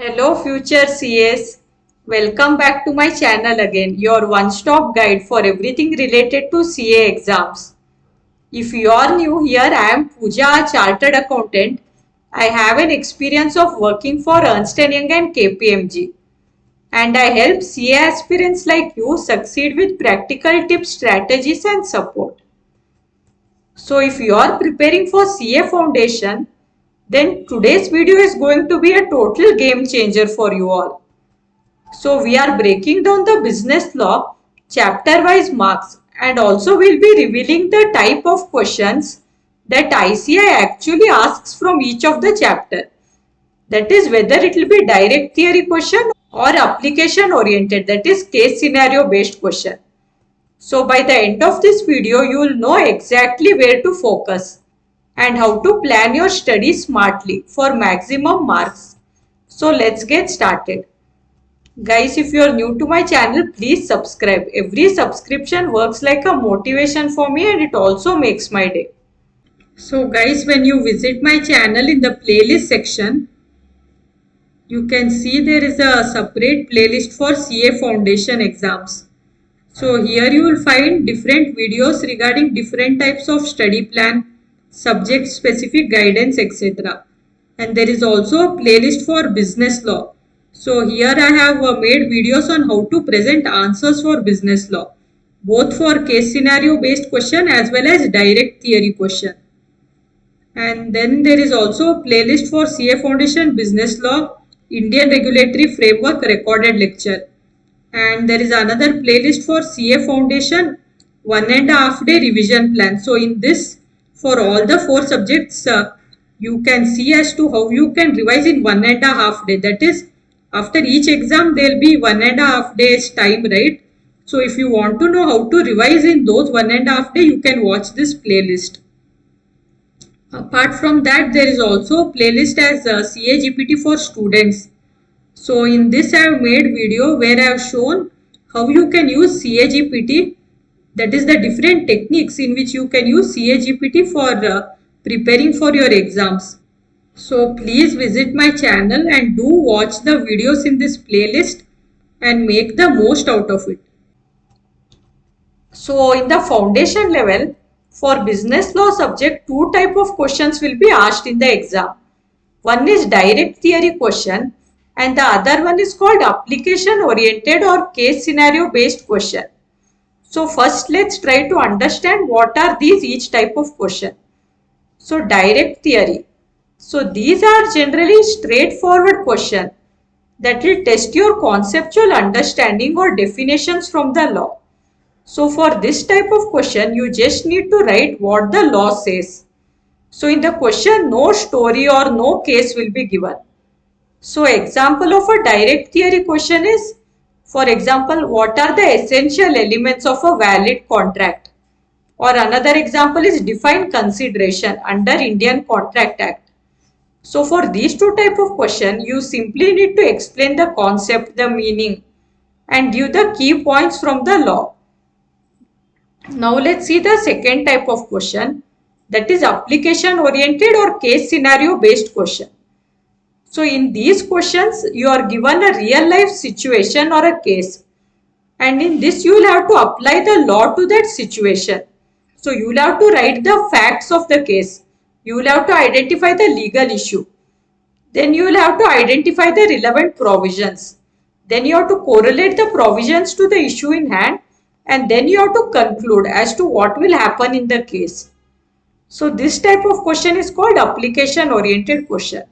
Hello future CAs, welcome back to my channel again, your one-stop guide for everything related to CA exams. If you are new here, I am Pooja, a chartered accountant. I have an experience of working for Ernst & Young and KPMG, and I help CA aspirants like you succeed with practical tips, strategies and support. So if you are preparing for CA Foundation, then today's video is going to be a total game changer for you all. So we are breaking down the business law chapter wise marks, and also we'll be revealing the type of questions that ICAI actually asks from each of the chapter. That is whether it will be direct theory question or application oriented, that is case scenario based question. So by the end of this video, you will know exactly where to focus and how to plan your study smartly for maximum marks. So let's get started. Guys, if you are new to my channel, please subscribe. Every subscription works like a motivation for me and it also makes my day. So guys, when you visit my channel in the playlist section, you can see there is a separate playlist for CA Foundation exams. So here you will find different videos regarding different types of study plan, subject specific guidance, etc. And there is also a playlist for business law. So here I have made videos on how to present answers for business law, both for case scenario based question as well as direct theory question. And then there is also a playlist for CA Foundation Business Law, Indian Regulatory Framework recorded lecture. And there is another playlist for CA Foundation 1.5 day revision plan. So in this, for all the 4 subjects, you can see as to how you can revise in 1.5 day. That is, after each exam there will be 1.5 days time, right? So if you want to know how to revise in those 1.5 day, you can watch this playlist. Apart from that, there is also a playlist as CA GPT for students. So in this I have made video where I have shown how you can use CA GPT, that is the different techniques in which you can use CA GPT for preparing for your exams. So please visit my channel and do watch the videos in this playlist and make the most out of it. So in the foundation level, for business law subject, 2 type of questions will be asked in the exam. One is direct theory question and the other one is called application oriented or case scenario based question. So first let's try to understand what are these each type of question. So direct theory. So these are generally straightforward question that will test your conceptual understanding or definitions from the law. So for this type of question, you just need to write what the law says. So in the question, no story or no case will be given. So example of a direct theory question is, for example, what are the essential elements of a valid contract? Or another example is define consideration under Indian Contract Act. So for these 2 type of question, you simply need to explain the concept, the meaning and give the key points from the law. Now let's see the second type of question, that is application oriented or case scenario based question. So in these questions you are given a real life situation or a case, and in this you will have to apply the law to that situation. So you will have to write the facts of the case, you will have to identify the legal issue, then you will have to identify the relevant provisions, then you have to correlate the provisions to the issue in hand, and then you have to conclude as to what will happen in the case. So this type of question is called application oriented question.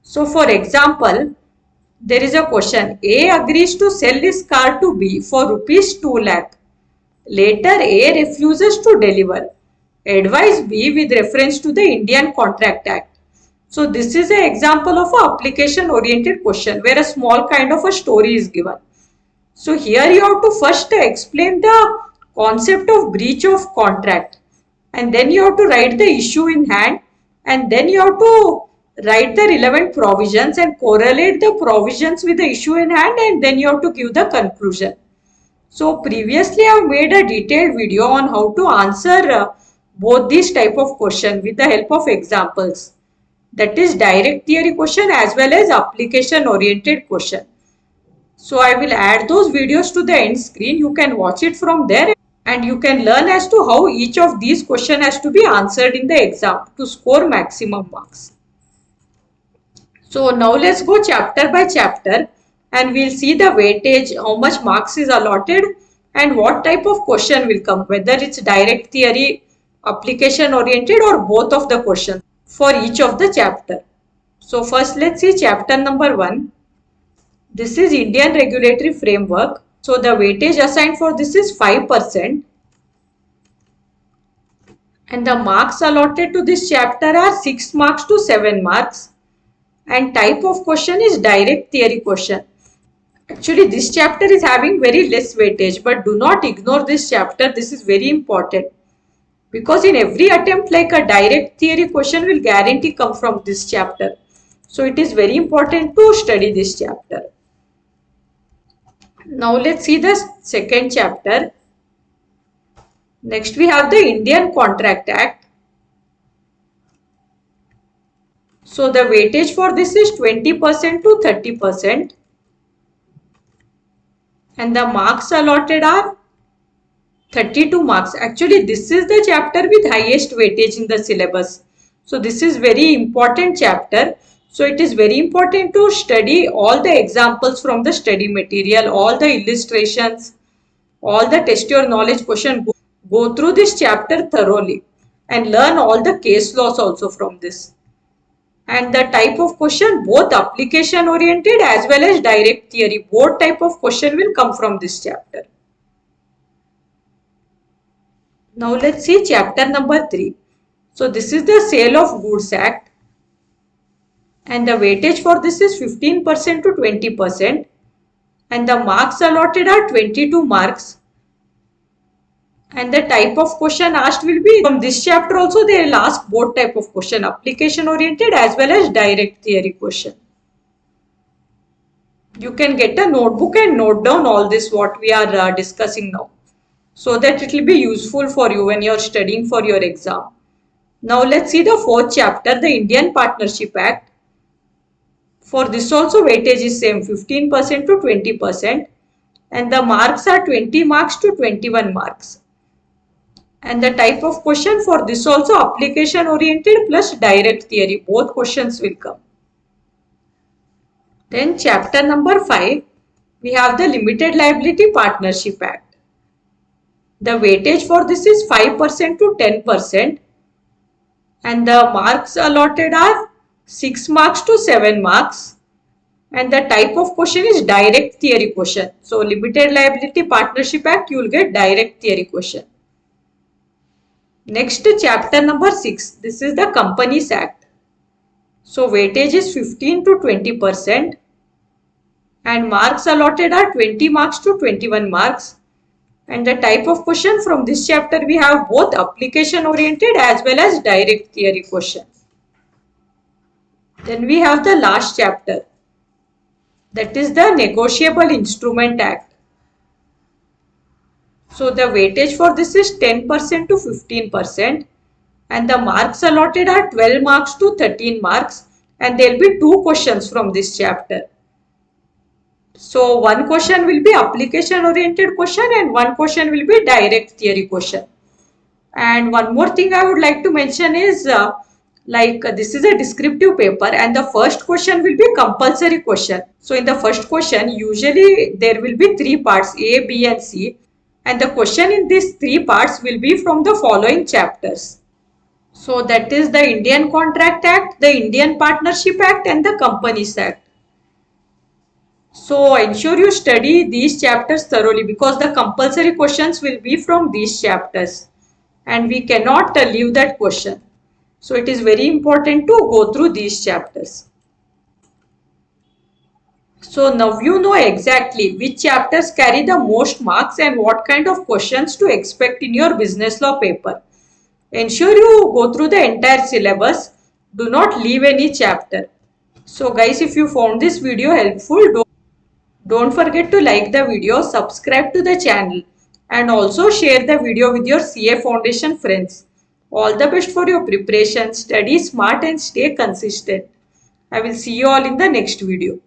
So for example, there is a question, A agrees to sell his car to B for rupees 2 lakh. Later A refuses to deliver. Advise B with reference to the Indian Contract Act. So this is an example of an application oriented question where a small kind of a story is given. So here you have to first explain the concept of breach of contract, and then you have to write the issue in hand, and then you have to write the relevant provisions and correlate the provisions with the issue in hand, and then you have to give the conclusion. So previously I have made a detailed video on how to answer both these type of question with the help of examples. that is direct theory question as well as application oriented question. So I will add those videos to the end screen. You can watch it from there and you can learn as to how each of these questions has to be answered in the exam to score maximum marks. So now let's go chapter by chapter and we'll see the weightage, how much marks is allotted and what type of question will come, whether it's direct theory, application oriented or both of the questions for each of the chapter. So first let's see chapter number 1. This is Indian Regulatory Framework. So the weightage assigned for this is 5% and the marks allotted to this chapter are 6 marks to 7 marks and type of question is direct theory question. Actually this chapter is having very less weightage, but do not ignore this chapter. This is very important because in every attempt like a direct theory question will guarantee come from this chapter. So it is very important to study this chapter. Now let's see the second chapter. Next we have the Indian Contract Act. So the weightage for this is 20% to 30% and the marks allotted are 32 marks. Actually this is the chapter with highest weightage in the syllabus. So this is very important chapter. So it is very important to study all the examples from the study material, all the illustrations, all the test your knowledge question. Go through this chapter thoroughly and learn all the case laws also from this. And the type of question, both application oriented as well as direct theory, both type of question will come from this chapter. Now let's see chapter number 3. So this is the Sale of Goods Act and the weightage for this is 15% to 20% and the marks allotted are 22 marks. And the type of question asked will be from this chapter also they will ask both type of question, application oriented as well as direct theory question. You can get a notebook and note down all this what we are discussing now, so that it will be useful for you when you are studying for your exam. Now let's see the fourth chapter, the Indian Partnership Act. For this also weightage is same, 15% to 20% and the marks are 20 marks to 21 marks. And the type of question for this also application oriented plus direct theory, both questions will come. Then chapter number 5, we have the Limited Liability Partnership Act. The weightage for this is 5% to 10% and the marks allotted are 6 marks to 7 marks and the type of question is direct theory question. So Limited Liability Partnership Act, you will get direct theory question. Next chapter number 6, this is the Companies Act. So weightage is 15 to 20% and marks allotted are 20 marks to 21 marks. And the type of question from this chapter we have both application oriented as well as direct theory question. Then we have the last chapter, that is the Negotiable Instrument Act. So the weightage for this is 10% to 15% and the marks allotted are 12 marks to 13 marks and there will be 2 questions from this chapter. So one question will be application oriented question and one question will be direct theory question. And one more thing I would like to mention is this is a descriptive paper and the first question will be compulsory question. So in the first question usually there will be 3 parts, A, B and C, and the question in these 3 parts will be from the following chapters. So that is the Indian Contract Act, the Indian Partnership Act and the Companies Act. So ensure you study these chapters thoroughly because the compulsory questions will be from these chapters and we cannot leave that question. So it is very important to go through these chapters. So now you know exactly which chapters carry the most marks and what kind of questions to expect in your business law paper. Ensure you go through the entire syllabus. Do not leave any chapter. So guys, if you found this video helpful, don't forget to like the video, subscribe to the channel and also share the video with your CA Foundation friends. All the best for your preparation. Study smart and stay consistent. I will see you all in the next video.